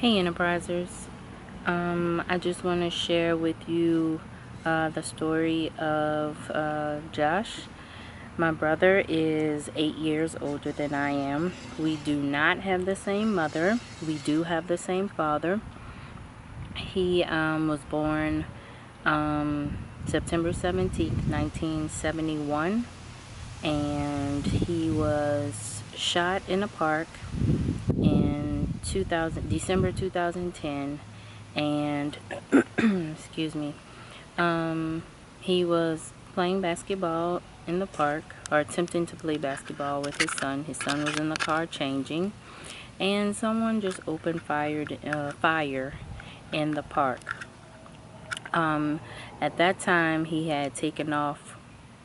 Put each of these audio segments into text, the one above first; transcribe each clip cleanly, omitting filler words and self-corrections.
Hey Enterprisers, I just want to share with you the story of Josh. My brother is 8 years older than I am. We do not have the same mother. We do have the same father. He was born September 17th, 1971, and he was shot in a park in December 2010, and excuse me, he was playing basketball in the park, or attempting to play basketball with his son. His son was in the car changing, and someone just opened fire in the park. At that time, he had taken off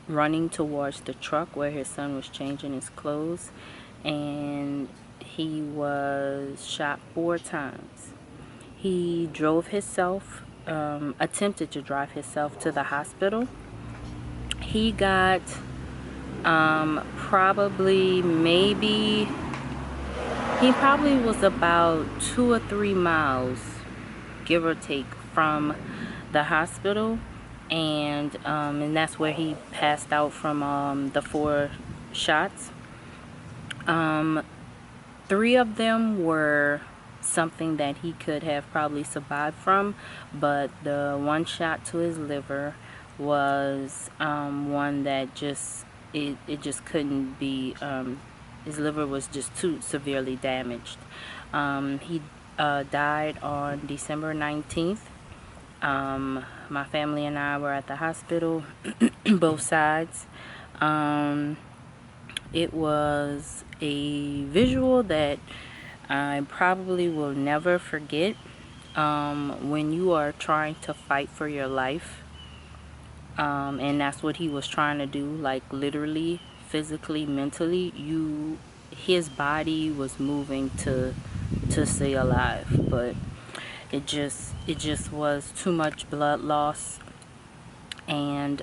running towards the truck where his son was changing his clothes, and he was shot 4 times. He drove himself, attempted to drive himself to the hospital. He got he probably was about 2 or 3 miles, give or take, from the hospital, and that's where he passed out from the 4 shots. 3 of them were something that he could have probably survived from, but the one shot to his liver was one that just couldn't be, his liver was just too severely damaged. He died on December 19th. My family and I were at the hospital, both sides. It was a visual that I probably will never forget. When you are trying to fight for your life, and that's what he was trying to do, like literally, physically, mentally, his body was moving to stay alive, but it just was too much blood loss, and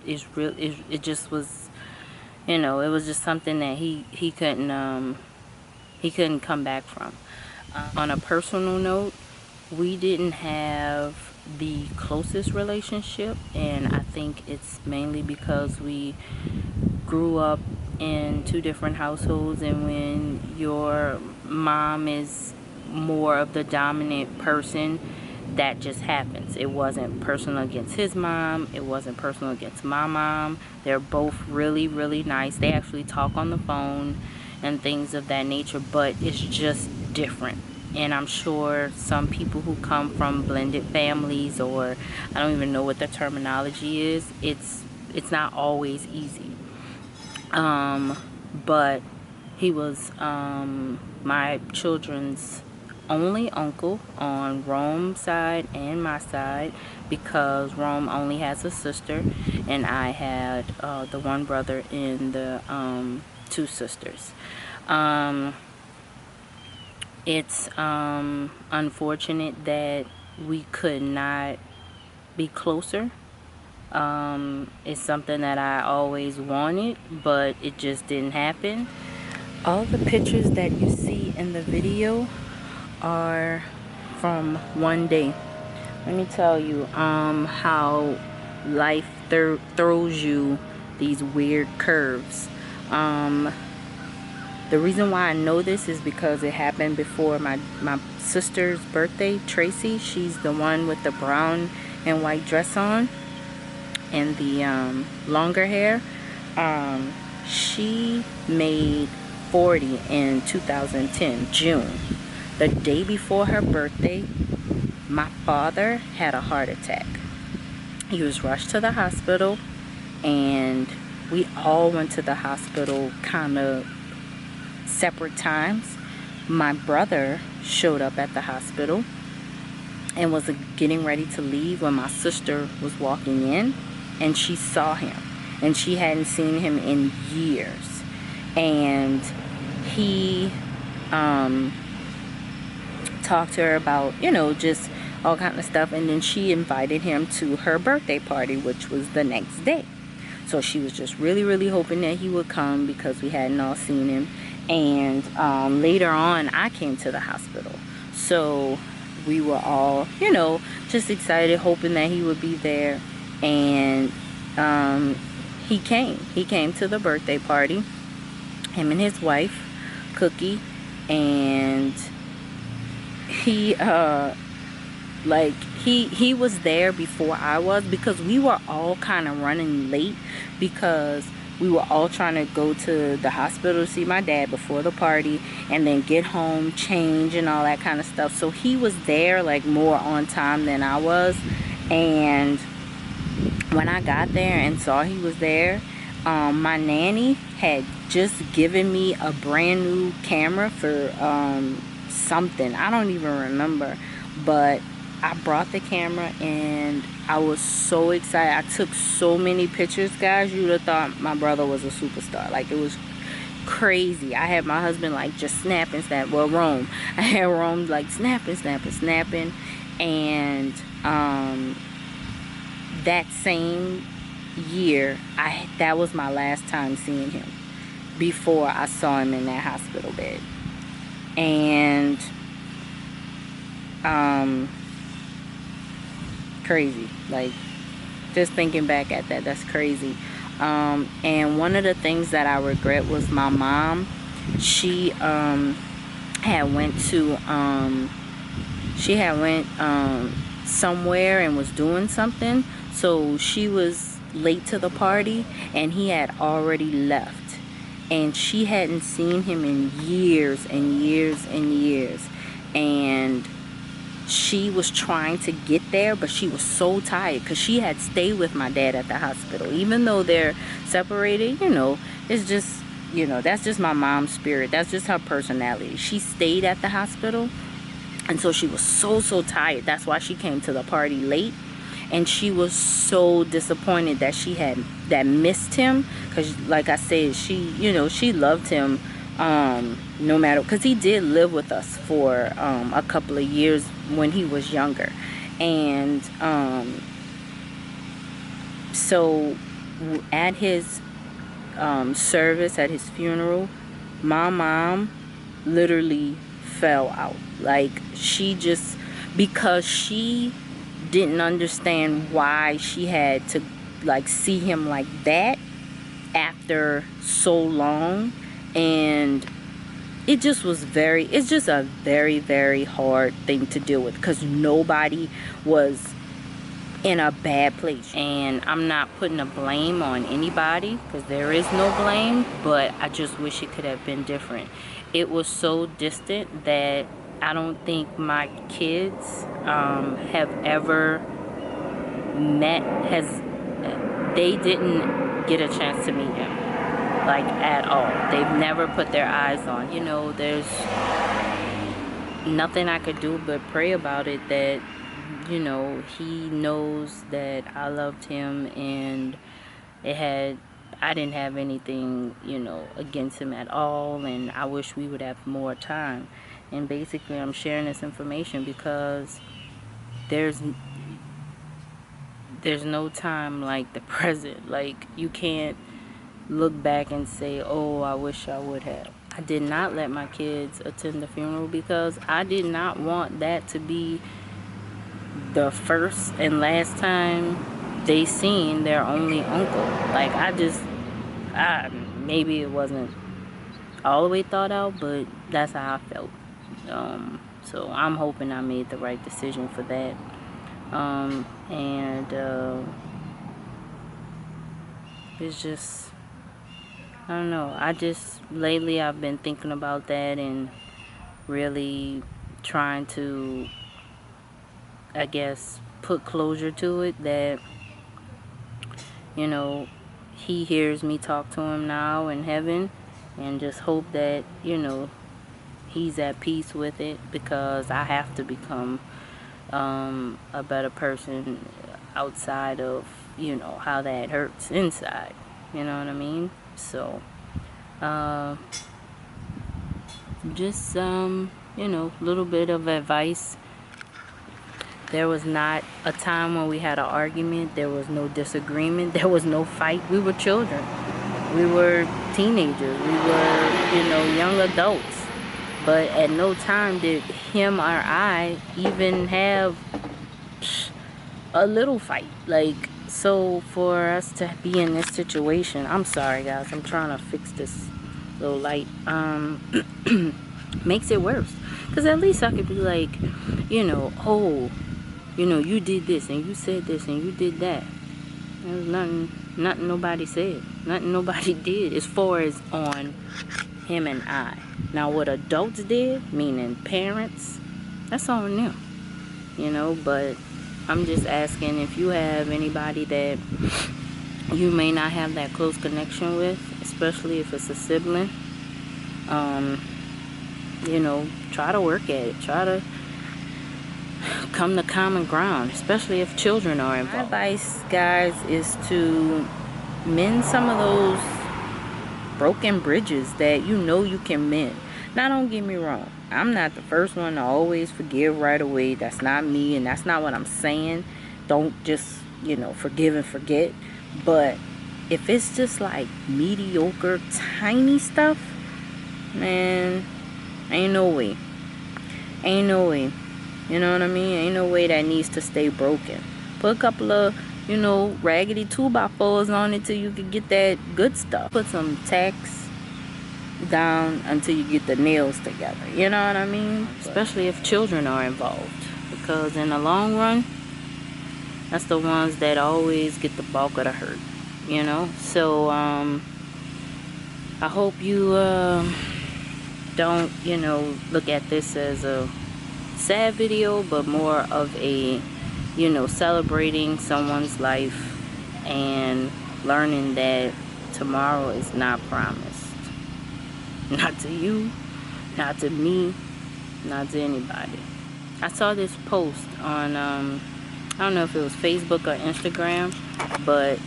it just was, it was just something that he couldn't come back from. On a personal note, we didn't have the closest relationship, and I think it's mainly because we grew up in 2 different households, and when your mom is more of the dominant person, that just happens. It wasn't personal against his mom, it wasn't personal against my mom. They're both really, really nice. They actually talk on the phone and things of that nature, but it's just different. And I'm sure some people who come from blended families, or I don't even know what the terminology is, it's not always easy. But he was my children's only uncle on Rome's side and my side, because Rome only has a sister, and I had the one brother and the 2 sisters. It's unfortunate that we could not be closer. It's something that I always wanted, but it just didn't happen. All the pictures that you see in the video are from one day. Let me tell you how life throws you these weird curves. The reason why I know this is because it happened before my sister's birthday. Tracy, she's the one with the brown and white dress on and the longer hair. She made 40 in 2010, June. The day before her birthday, my father had a heart attack. He was rushed to the hospital, and we all went to the hospital kind of separate times. My brother showed up at the hospital and was getting ready to leave when my sister was walking in, and she saw him, and she hadn't seen him in years, and he talked to her about, just all kind of stuff, and then she invited him to her birthday party, which was the next day. So she was just really, really hoping that he would come, because we hadn't all seen him. And later on, I came to the hospital. So we were all, you know, just excited, hoping that he would be there. And he came to the birthday party, him and his wife Cookie. And he like he was there before I was, because we were all kind of running late, because we were all trying to go to the hospital to see my dad before the party, and then get home, change, and all that kind of stuff. So he was there like more on time than I was. And when I got there and saw he was there, my nanny had just given me a brand new camera for something. I don't even remember. But I brought the camera and I was so excited. I took so many pictures, guys. You would have thought my brother was a superstar. Like, it was crazy. I had my husband like just snapping. Well, Rome. I had Rome like snapping. And that same year, that was my last time seeing him, before I saw him in that hospital bed. And crazy. Like, just thinking back at that, that's crazy. And one of the things that I regret was my mom. She had went somewhere and was doing something, so she was late to the party, and he had already left, and she hadn't seen him in years and years and years. And she was trying to get there, but she was so tired, because she had stayed with my dad at the hospital. Even though they're separated, you know, it's just, you know, that's just my mom's spirit. That's just her personality. She stayed at the hospital, and so she was so tired. That's why she came to the party late. And she was so disappointed that missed him, because like I said, she, you know, she loved him no matter, because he did live with us for a couple of years when he was younger. And so at his service, at his funeral, my mom literally fell out. Like, she just, because she didn't understand why she had to like see him like that after so long. And it just was it's just a very hard thing to deal with, because nobody was in a bad place. And I'm not putting a blame on anybody, because there is no blame, but I just wish it could have been different. It was so distant that I don't think my kids have ever met, they didn't get a chance to meet him, like, at all. They've never put their eyes on, you know, there's nothing I could do but pray about it, that, you know, he knows that I loved him, and I didn't have anything, you know, against him at all, and I wish we would have more time. And basically, I'm sharing this information because there's no time like the present. Like, you can't look back and say, oh, I wish I would have. I did not let my kids attend the funeral, because I did not want that to be the first and last time they seen their only uncle. Like, maybe it wasn't all the way thought out, but that's how I felt. So I'm hoping I made the right decision for that. It's just, I don't know. Lately I've been thinking about that, and really trying to, I guess, put closure to it, that, you know, he hears me talk to him now in heaven, and just hope that, you know, he's at peace with it, because I have to become a better person outside of, you know, how that hurts inside. You know what I mean? So, just, you know, a little bit of advice. There was not a time when we had an argument. There was no disagreement. There was no fight. We were children. We were teenagers. We were, you know, young adults. But at no time did him or I even have a little fight. Like, so for us to be in this situation, I'm sorry guys, I'm trying to fix this little light, makes it worse. Because at least I could be like, you know, oh, you know, you did this and you said this and you did that. There was nothing nobody said, nothing nobody did as far as on him and I. Now what adults did, meaning parents, that's on them, you know. But I'm just asking if you have anybody that you may not have that close connection with, especially if it's a sibling, you know, try to work at it. Try to come to common ground, especially if children are involved. My advice, guys, is to mend some of those broken bridges that you know you can mend. Now, don't get me wrong. I'm not the first one to always forgive right away. That's not me, and that's not what I'm saying. Don't just, you know, forgive and forget. But if it's just like mediocre, tiny stuff, man, ain't no way. Ain't no way. You know what I mean? Ain't no way that needs to stay broken. Put a couple of, you know, raggedy 2x4s on it till you can get that good stuff. Put some tacks down until you get the nails together. You know what I mean? Especially if children are involved. Because in the long run, that's the ones that always get the bulk of the hurt. You know? So, I hope you don't, you know, look at this as a sad video, but more of a, you know, celebrating someone's life and learning that tomorrow is not promised. Not to you, not to me, not to anybody. I saw this post on I don't know if it was Facebook or Instagram, but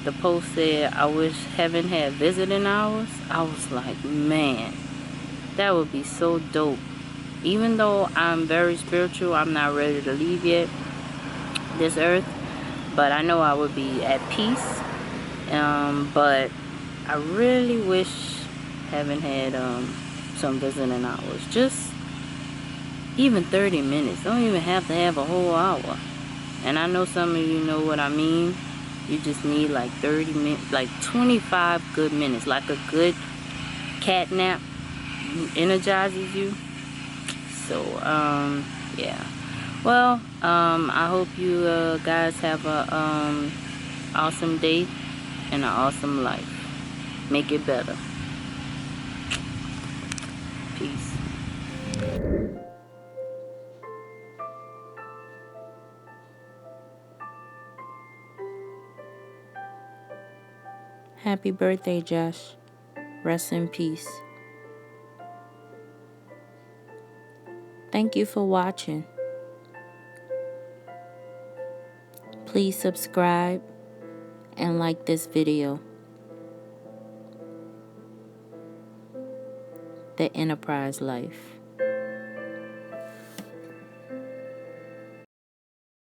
the post said, I wish heaven had visiting hours. I was like, man, that would be so dope. Even though I'm very spiritual, I'm not ready to leave yet this earth, but I know I would be at peace. But I really wish heaven had some visiting hours. Just even 30 minutes. Don't even have to have a whole hour. And I know some of you know what I mean. You just need like 30 minutes, like 25 good minutes, like a good cat nap energizes you. So, yeah. Well, I hope you guys have a awesome day and an awesome life. Make it better. Peace. Happy birthday, Josh. Rest in peace. Thank you for watching. Please subscribe and like this video. The Enterprise Life.